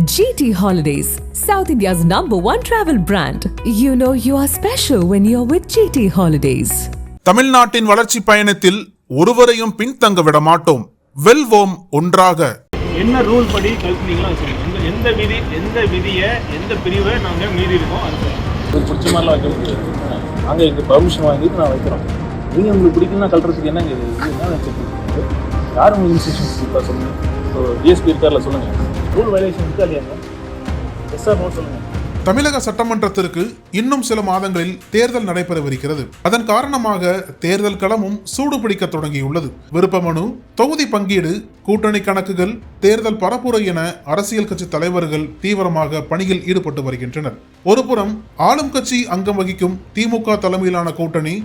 GT Holidays, South India's #1 travel brand. You know you are special when you're with GT Holidays. தமிழ்நாட்டின் வளர்ச்சி பயணத்தில் ஒருவரையும் பின்தங்க விட மாட்டோம். வெல்வோம் ஒன்றாக. என்ன ரூல் படி கல்பனிங்களா சொல்லுங்க. எந்த விதியை எந்த பிரிவை நாங்க மீறி இருக்கோம் அது சொல்லுங்க. பிடிச்ச மாதிரிலாம் வைக்க முடியாது. நாங்கள் எங்கள் பர்மிஷன் வாங்கிட்டு நான் வைக்கிறோம். நீங்கள் உங்களுக்கு பிடிக்கலன்னா கல்றதுக்கு என்னங்க என்ன யார் உங்களுக்கு இன்ஸ்ட்ரக்ஷன்ஸ் இருக்கா சொல்லுங்கள். ஸோ டிஎஸ்பி இருக்கார்ல சொல்லுங்கள். ரூல் வயலேஷன் இருக்கா இல்லையாங்க? எஸ் சார் நோ சொல்லுங்கள். தமிழக சட்டமன்றத்திற்கு இன்னும் சில மாதங்களில் தேர்தல் நடைபெறவிருக்கிறது. அதன் காரணமாக தேர்தல் களமும் சூடுபிடிக்க தொடங்கியுள்ளது. விருப்ப மனு, தொகுதி பங்கீடு, கூட்டணி கணக்குகள், தேர்தல் பரப்புரை என அரசியல் கட்சி தலைவர்கள் தீவிரமாக பணியில் ஈடுபட்டு வருகின்றனர். ஒருபுறம் ஆளும் கட்சி அங்கம் வகிக்கும் திமுக தலைமையிலான கூட்டணி,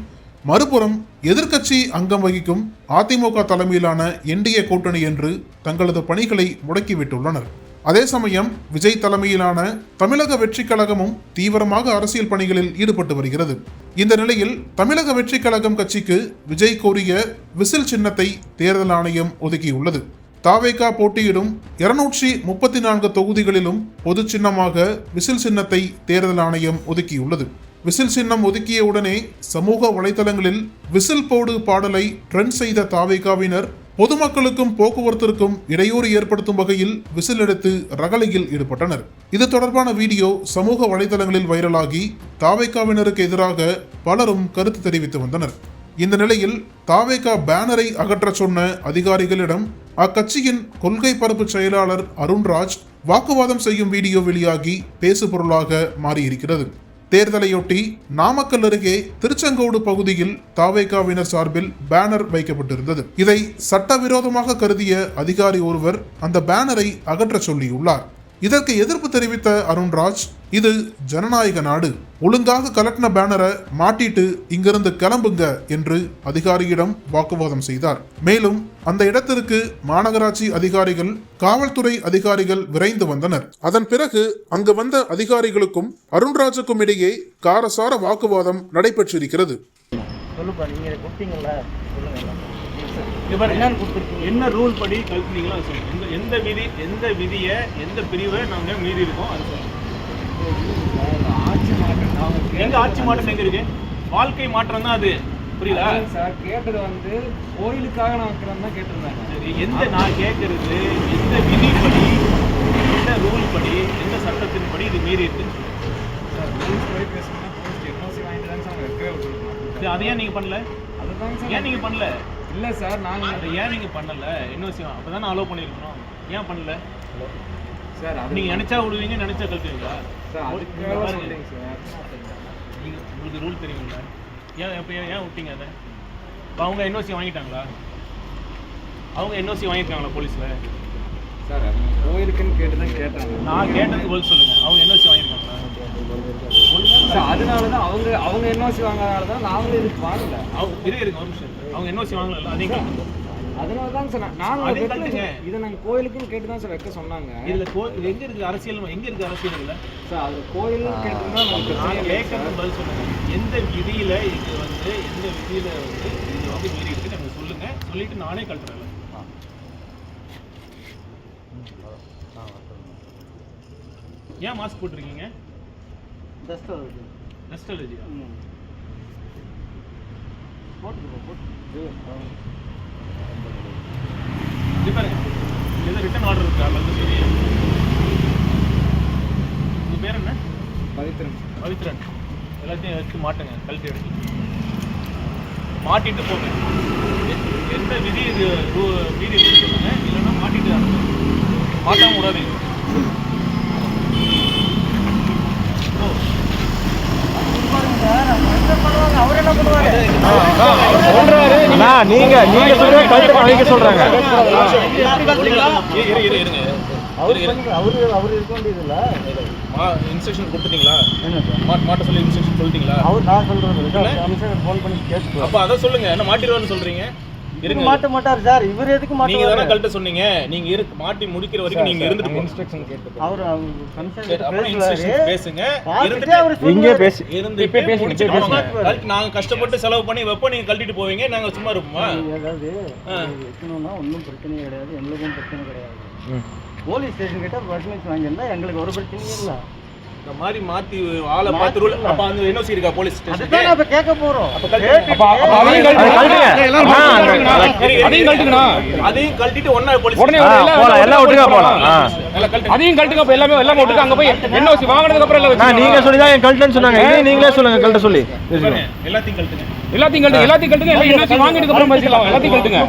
மறுபுறம் எதிர்க்கட்சி அங்கம் வகிக்கும் அதிமுக தலைமையிலான என்டிஏ கூட்டணி என்று தங்களது பணிகளை முடக்கிவிட்டுள்ளனர். அதே சமயம் விஜய் தலைமையிலான தமிழக வெற்றி கழகமும் தீவிரமாக அரசியல் பணிகளில் ஈடுபட்டு வருகிறது. இந்த நிலையில் தமிழக வெற்றி கழகம் கட்சிக்கு விஜய் கோரிய விசில் சின்னத்தை தேர்தல் ஆணையம் ஒதுக்கியுள்ளது. தாவேகா போட்டியிடும் 234 தொகுதிகளிலும் பொது சின்னமாக விசில் சின்னத்தை தேர்தல் ஆணையம் ஒதுக்கியுள்ளது. விசில் சின்னம் ஒதுக்கிய உடனே சமூக வலைதளங்களில் விசில் போடு பாடலை ட்ரெண்ட் செய்த தாவேகாவினர் பொதுமக்களுக்கும் போக்குவரத்திற்கும் இடையூறு ஏற்படுத்தும் வகையில் விசில் எடுத்து ரகளையில் ஈடுபட்டனர். இது தொடர்பான வீடியோ சமூக வலைதளங்களில் வைரலாகி தாவேகாவினருக்கு எதிராக பலரும் கருத்து தெரிவித்து வந்தனர். இந்த நிலையில் தாவேகா பேனரை அகற்ற சொன்ன அதிகாரிகளிடம் அக்கட்சியின் கொள்கை பரப்பு செயலாளர் அருண்ராஜ் வாக்குவாதம் செய்யும் வீடியோ வெளியாகி பேசுபொருளாக மாறியிருக்கிறது. தேர்தலையொட்டி நாமக்கல் அருகே திருச்செங்கோடு பகுதியில் தாவேகாவினர் சார்பில் பேனர் வைக்கப்பட்டிருந்தது. இதை சட்டவிரோதமாக கருதிய அதிகாரி ஒருவர் அந்த பேனரை அகற்ற சொல்லியுள்ளார். இதற்கு எதிர்ப்பு தெரிவித்த அருண்ராஜ், இது ஜனநாயக நாடு, ஒழுங்காக கலட்டின பேனரை மாட்டிட்டு இங்கிருந்து கிளம்புங்க என்று அதிகாரியிடம் வாக்குவாதம் செய்தார். மேலும் அந்த இடத்திற்கு மாநகராட்சி அதிகாரிகள், காவல்துறை அதிகாரிகள் விரைந்து வந்தனர். அதன் பிறகு அங்கு வந்த அதிகாரிகளுக்கும் அருண்ராஜுக்கும் இடையே காரசார வாக்குவாதம் நடைபெற்றிருக்கிறது. என்ன ரூல் படி கல்பனிங்களா சொல்லுங்க. எந்த விதியை எந்த பிரிவை நாங்க மீறி இருக்கோம் அது சொல்லுங்க. எங்க ஆட்சி மாற்றம் எங்க இருக்கு? வாழ்க்கை மாற்றம் தான் அது. புரியுதா சார்? கேட்டது வந்து கோயிலுக்காக நான் வைக்கிறேன் தான் கேட்டிருந்தாங்க. சரி, நான் கேட்கறது எந்த விதிப்படி, எந்த ரூல் படி, எந்த சட்டத்தின் படி இது மீறி இருக்குன்னு சார். ரூல்ஸ் படி பேசணும்னா என்ஓசி வாங்கிட்டு தான் சார் வைக்கவே விட்டுருக்கோம். அதை ஏன் நீங்க பண்ணல? அதுதான் சார். ஏன் நீங்க பண்ணல? இல்லை சார், நாங்கள் அதை ஏன் நீங்கள் பண்ணல? என்ஓசி அப்போ தானே அலோவ் பண்ணியிருக்கணும். ஏன் பண்ணல சார்? அது நீங்கள் நினச்சா விடுவீங்க, நினச்சா கழுத்துவீங்களா சார்? அதுக்காக சொல்லுங்க சார். நீங்கள் உங்களுக்கு ரூல் தெரியுங்களா? ஏன் விட்டீங்க அதை? இப்போ அவங்க என்ஓசி வாங்கிட்டாங்களா? அவங்க என்ஓசி வாங்கியிருக்காங்களா போலீஸில்? சார் அது கோயிலுக்குன்னு கேட்டு தான் கேட்டாங்க. நான் கேட்டதுக்கு பதில் சொல்லுங்கள். அவங்க என்ஓசி வாங்கியிருக்காங்களா? சார் அதனால தான் அவங்க என்ஓசி வாங்காதனால தான் நாங்களும் இதுக்கு வாங்கல. அவங்க இருக்கு ஒரு நிமிஷம். அவங்க என்ஓசி வாங்கல, அதே அதனால தான் சார் நாங்கள் இதை நாங்கள் கோயிலுக்குன்னு கேட்டு தான் சார் வைக்க சொன்னாங்க. இதில் எங்கே இருக்குது அரசியல்? எங்கே இருக்குது அரசியல் இல்லை சார்? அது கோயிலுன்னு கேட்டுருந்தா நான் கேட்கறது பதில் சொல்லுங்கள். எந்த விதியில் இது வந்து எந்த விதியில் வந்து இது வந்து மீறி இருக்குன்னு எனக்கு சொல்லுங்கள். சொல்லிட்டு நானே கட்டுறேன். ஏன் மாஸ்க் போட்டிருக்கீங்க? டஸ்ட் அலர்ஜியா? இது பாருங்க, ஏதோ ரிட்டன் ஆர்டர் இருக்கா? அல்லது சரி, உங்கள் பேர் என்ன? பவித்ரன். எல்லாத்தையும் எடுத்து மாட்டுங்க, கழட்டி எடுத்து மாட்டிட்டு போங்க. எந்த விதி இது மீறி இருக்குன்னு சொல்லுங்க, இல்லைன்னா மாட்டிட்டு மாட்டாம விடாதீங்க. இன்ஸ்ட்ரக்ஷன் கொடுத்துட்டீங்களா? மாட்ட சொல்லி இன்ஸ்ட்ரக்ஷன் சொல்லிட்டீங்களா? அப்போ அதை சொல்லுங்க. என்ன மாட்டிடுவான்னு சொல்றீங்க? மாட்ட மாட்டார் சார். இவர் எதுக்கு மாட்ட? நீங்க தான கழட்ட சொன்னீங்க. நீங்க மாட்டி முடிக்கிற வரைக்கும் நீங்க இருந்துட்டு போங்க. இன்ஸ்ட்ரக்ஷன் கேட்டு அவர் ஃபங்க்ஷன் பேசுங்க. இங்க பேசி இருந்து இப்ப பேசிட்டு கழட்டி நாங்க கஷ்டப்பட்டு செலவு பண்ணி வெப்ப நீங்க கழட்டிட்டு போவீங்க. நாங்க சும்மா இருப்போமா? அதாவது வைக்கணும்னா ஒன்றும் பிரச்சனை கிடையாது, எங்களுக்கும் பிரச்சனை கிடையாது. போலீஸ் ஸ்டேஷன் கிட்ட பர்மிஷன் வாங்கியிருந்தா எங்களுக்கு ஒரு பிரச்சனையும் இல்லை. இந்த மாதிரி மாத்தி ஆளை பார்த்து ரூல் அப்ப அந்த என்ஓசி இருக்கா போலீஸ் ஸ்டேஷன்? அதுதான் நான் இப்ப கேட்க போறோம். அதையும் கழட்டிட்டு ஒண்ணா போலீஸ் உடனே எல்லாம் ஒட்டுக்கா போலாம். அதையும் கழட்டுங்க. அப்ப எல்லாமே எல்லாம் ஒட்டுக்கா அங்க போய் என்ஓசி வாங்குனதுக்கு அப்புறம் எல்லாம் நீங்க சொல்லி தான் கழட்டுன்னு சொன்னாங்க. இதே நீங்களே சொல்லுங்க கழட்ட சொல்லி. எல்லாத்தையும் கழட்டுங்க. எல்லாத்தையும் கழட்டுங்க. எல்லாம் என்ஓசி வாங்கினதுக்கு அப்புறம் பேசிக்கலாம். எல்லாத்தையும் கழட்டுங்க.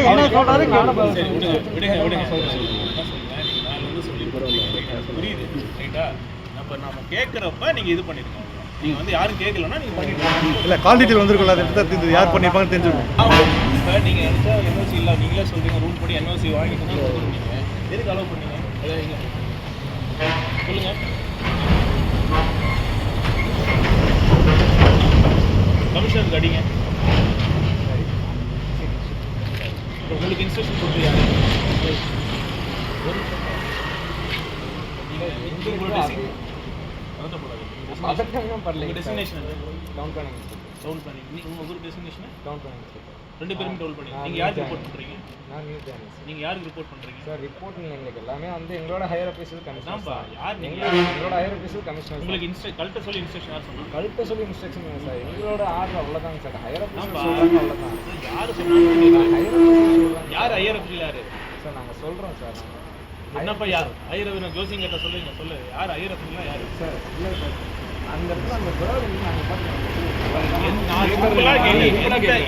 என்ன சொல்றாரு புரியுது ரைட்டா? அப்ப நாம கேக்குறப்ப நீங்க இது பண்ணிருக்கோம். நீங்க வந்து யாரும் கேட்கலன்னா நீங்க பண்ணிருக்கீங்க. இல்ல கால் டீடைல் வந்திருக்கும்ல, அதை எடுத்து யார் பண்ணிருப்பாங்கன்னு தெரிஞ்சிருக்கும். இப்ப நீங்க நினைச்சா என்ஓசி இல்ல, நீங்களே சொல்றீங்க ரூல் படி என்ஓசி வாங்கிட்டு தான் கொடுக்குறீங்க. எதுக்கு அலோவ் பண்ணீங்க? சொல்லுங்க. கமிஷனருக்கு அடிங்க. உங்களுக்கு இன்ஸ்ட்ரக்ஷன் கொடுத்துருக்காங்க. டெஸ்டினேஷன் டவுன் பண்ணி உங்க டெஸ்டினேஷன் டவுன் பண்ணி ரெண்டு பேரும் டவுன் பண்ணி நீங்க யாருக்கு ரிப்போர்ட் பண்றீங்க? நான் நியூ ஜேர்னல்ஸ் நீங்க யாருக்கு ரிப்போர்ட் பண்றீங்க? சார் ரிப்போர்ட்டிங் எங்களுக்கு எல்லாமே வந்து எங்களோட ஹையர் ஆஃபீஸர் கமிஷனர் தான்ப்பா. யார் நீங்க? எங்களோட ஹையர் ஆஃபீஸர் கமிஷனர். உங்களுக்கு கல்ட்ட சொல்லி இன்ஸ்ட்ரக்ஷன் யார் சொன்னாங்க? கழுத்த சொல்லி இன்ஸ்ட்ரக்ஷன் இல்லை சார், எங்களோட ஆர்டர் அவ்வளோதாங்க சார். ஹையர் ஆஃபீஸர் தான்ப்பா. சொல்கிறாங்க அவ்வளோதான். யார் சொன்னாங்க? ஹையர் ஆஃபீஸர் சொல்கிறாங்க. யார் ஐயர் அப்படி யாரு? சார் நாங்கள் சொல்கிறோம் சார். என்னப்பா யார் ஐயர்? ஜோசியம் கேட்ட சொல்லுங்க. சொல்லு யார் ஐயர் அப்படின்னா யாரு? சார் இல்லை சார், அந்த இடத்துல அந்த பிறகு நாங்கள் பார்த்துக்கோங்க.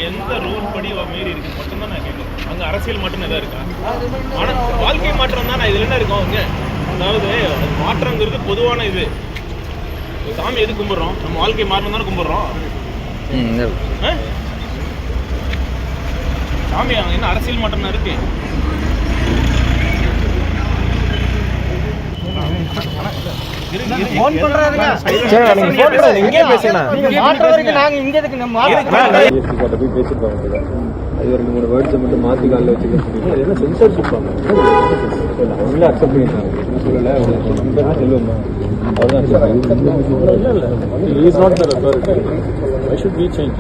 எந்த ரூல் படி மீறி இருக்கு மட்டும்தான் நான் கேட்குறேன். அங்க அரசியல் மட்டும் எதாவது இருக்கா? ஆனா வாழ்க்கை மாற்றம் தான். இதுல என்ன இருக்கும் அவங்க? அதாவது மாற்றங்கிறது பொதுவான இது. சாமி எது கும்பிடுறோம்? நம்ம வாழ்க்கை மாற்றம் தானே கும்பிடுறோம். சாமி அங்க என்ன அரசியல் மாற்றம் தான் இருக்கு? ஃபோன் பண்றாருங்க. இங்கே பேசுங்க. நீங்க மாற்ற வரைக்கும் நாங்க இங்க எதுக்கு நம்ம டிஎஸ்பி கிட்ட போய் பேசிருப்பாங்க. அது 2-3 வேர்ட்ஸை மட்டும் மாற்றி காலில் வச்சுக்க. என்ன சென்சர்ஷிப் அவங்களே அக்செப்ட் பண்ணிட்டாங்க. சொல்லலை செல்வமா அதுதான் இல்லை is not their authority. I should be change.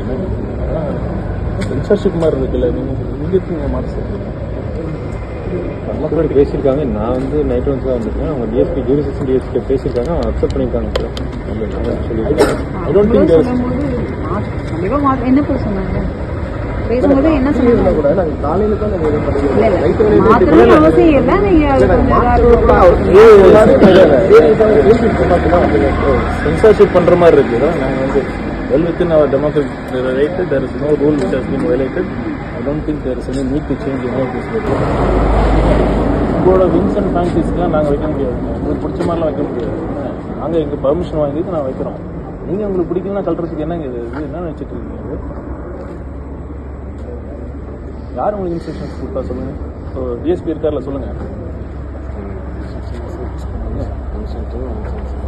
Censorship மாதிரி இருக்குல்ல, நீங்கள் மாற்ற சொல்லுங்கள். கர்நாடகா பேசியிருக்காங்க. நான் வந்து நைட் வந்து தான் வந்திருக்கேன். அவங்க டிஎஸ்பி ஜூரிசெக்ஷன் டிஎஸ்பி பேசியிருக்காங்க. அவங்க அக்செப்ட் பண்ணியிருக்காங்க. சொல்லியிருக்காங்க. ஐ டோன்ட் திங்க் என்ன போய் சொன்னாங்க? பேசும்போது என்ன சொன்னாங்க? கூட நாங்கள் காலையில் தான் சென்சார்ஷிப் பண்ணுற மாதிரி இருக்குது. நாங்கள் வந்து well within our democratic right, there is no rule which has been violated. I don't think there is any need to change any of this. உங்களோட விங்ஸ் அண்ட் ஃபேன்சிஸ்லாம் நாங்கள் வைக்க முடியாது. உங்களுக்கு பிடிச்ச மாதிரிலாம் வைக்க முடியாது. நாங்கள் எங்கள் பர்மிஷன் வாங்கிட்டு நான் வைக்கிறோம். நீங்கள் உங்களுக்கு பிடிக்கலன்னா கல்றதுக்கு என்னங்க இது என்ன வச்சுட்டு இருக்கீங்க? யார் உங்களுக்கு இன்ஸ்ட்ரக்ஷன்ஸ் கொடுத்தா சொல்லுங்கள். ஸோ டிஎஸ்பி இருக்கார்ல சொல்லுங்கள்.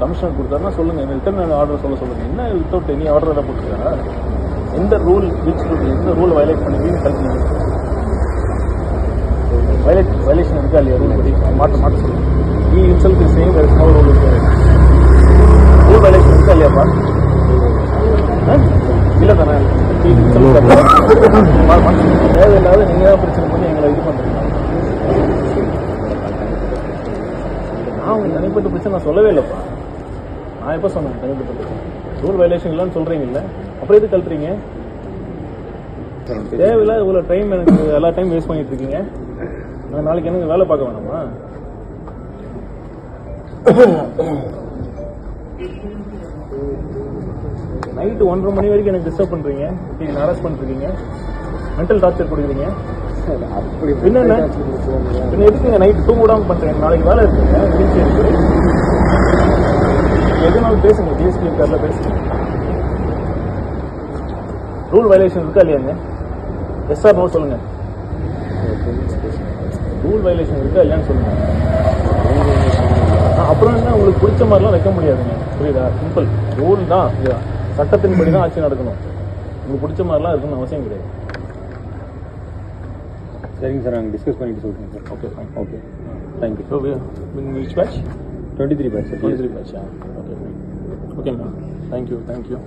கமிஷனர் கொடுத்தாருன்னா சொல்லுங்கள். ரிட்டர்ன் ஆர்டர் சொல்லுங்கள். என்ன வித்தவுட் எனி ஆர்டர் எல்லாம் போட்டுருக்காரா? எந்த ரூல் எந்த ரூல் வயலேட் பண்ணுவீங்க கல்வி வயலேஷன் இருக்கா இல்லையா? ரூல் படி மாற்ற சொல்லுங்கள். He himself is saying there is no rule rule violation இருக்கா இல்லையாப்பா? இல்லை தானே தேவையில்லாத நீங்கள் தான் பிரச்சனை பண்ணி எங்களை இது பண்ணுறீங்க. நான் உங்களுக்கு தனிப்பட்ட பிரச்சனை நான் சொல்லவே இல்லைப்பா. நான் எப்போ சொன்னேன் தனிப்பட்ட பிரச்சனை? ரூல் வயலேஷன் இல்லைன்னு சொல்கிறீங்கல்ல, அப்புறம் எது கழட்டுறீங்க? தேவையில்லை இவ்வளோ டைம் எனக்கு எல்லா டைம் வேஸ்ட் பண்ணிட்டு இருக்கீங்க. நான் நாளைக்கு எனக்கு வேலை பார்க்க வேணாமா? நைட்டு 1:30 மணி வரைக்கும் எனக்கு டிஸ்டர்ப் பண்ணுறீங்க. நீங்கள் அரெஸ்ட் பண்ணிருக்கீங்க. மென்டல் டார்ச்சர் கொடுக்குறீங்க. என்னென்ன பின்ன எதுக்குங்க நைட்டு தூங்க விடாமல் பண்ணுறீங்க? நாளைக்கு வேலை இருக்குங்க. எதுனாலும் பேசுங்க. டிஎஸ்பி இருக்கார்ல பேசுங்க. ரூல் வயலேஷன் இருக்கா இல்லையாங்க? எஸ் ஆர் நோ சொல்லுங்க. ரூல் வயலேஷன் இருக்கா இல்லையான்னு சொல்லுங்க. அப்புறம் என்ன உங்களுக்கு பிடிச்ச மாதிரிலாம் வைக்க முடியாதுங்க. புரியுதா? சிம்பிள் ரூல் தான். சட்டத்தின்படி தான் ஆட்சி நடக்கணும். உங்களுக்கு பிடிச்ச மாதிரிலாம் இருக்கணும்னு அவசியம் கிடையாது. சரிங்க சார், நாங்கள் டிஸ்கஸ் பண்ணிட்டு சொல்கிறேன் sir. Okay fine. Okay thank you. So which batch? 23 பேட்சா? Okay okay ma'am, thank you.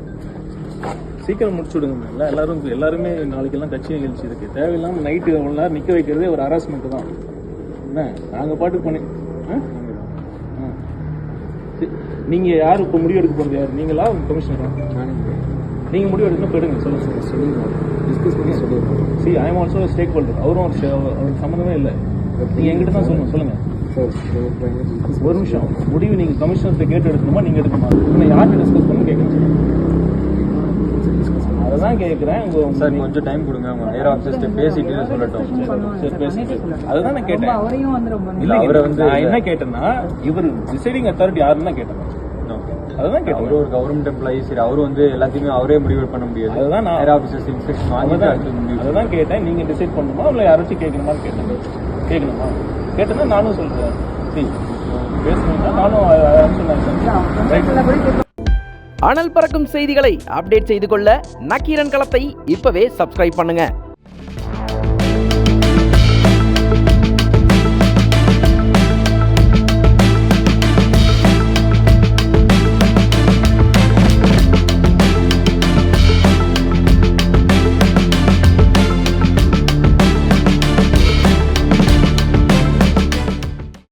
சீக்கிரம் முடிச்சு விடுங்க மேம். எல்லாருமே நாளைக்கெல்லாம் கட்சி நிகழ்ச்சி இருக்குது. தேவையில்லாமல் நைட்டு எவ்வளோ நேரம் நிற்க வைக்கிறதே ஒரு ஹராஸ்மெண்ட்டு தான். என்ன நாங்கள் பாட்டுக்கு பண்ணி நீங்கள் யார் இப்போ முடிவு எடுக்க போகிறது? யார் நீங்களா கமிஷனரா? நீங்கள் முடிவு எடுக்கணும் போயிடுங்க. சொல்லுங்க டிஸ்கஸ் பண்ணி சொல்லுங்கள். See I am also stakeholder. அவருக்கு சம்மந்தமே இல்லை. நீங்கள் எங்கிட்ட தான் சொல்லுங்கள். ஒரு நிமிஷம், முடிவு நீங்கள் கமிஷனர்கிட்ட கேட்டு எடுக்கணுமா நீங்கள் எடுக்கணுமா? இன்னும் யார்கிட்ட டிஸ்கஸ் பண்ணணும் கேட்கணும். அதை தான் கேட்குறேன். சார் கொஞ்சம் டைம் கொடுங்க, அவங்க ஹையர் ஆஃபீஸர்ஸ்ட்ட பேசிட்டு சொல்லட்டும். சரி பேசிட்டு அதை தான் நான் கேட்டேன். அவரையும் வந்து ரொம்ப இல்லை அவரை நான் என்ன கேட்டேன்னா, இவர் டிசைடிங் அத்தாரிட்டி யாருன்னு தான் கேட்டேன். அதுதான் கேட்டேன். அவரு ஒரு கவர்மெண்ட் எம்ப்ளாயி, சரி அவரு வந்து எல்லாத்தையுமே அவரே முடிவு பண்ண முடியாது. அதுதான் நான் ஹையர் ஆஃபீஸர்ஸ் இன்ஸ்ட்ரக்ஷன் வாங்கி அதுதான் கேட்டேன். நீங்கள் டிசைட் பண்ணணுமா இல்லை யாராச்சும் கேட்கணுமான்னு கேட்கணுமா கேட்டேன்னா நானும் சொல்கிறேன். சரி பேசணும்னா நானும் சொன்னேன். அனல் பறக்கும் செய்திகளை அப்டேட் செய்து கொள்ள நக்கீரன் களத்தை இப்பவே சப்ஸ்கிரைப் பண்ணுங்க.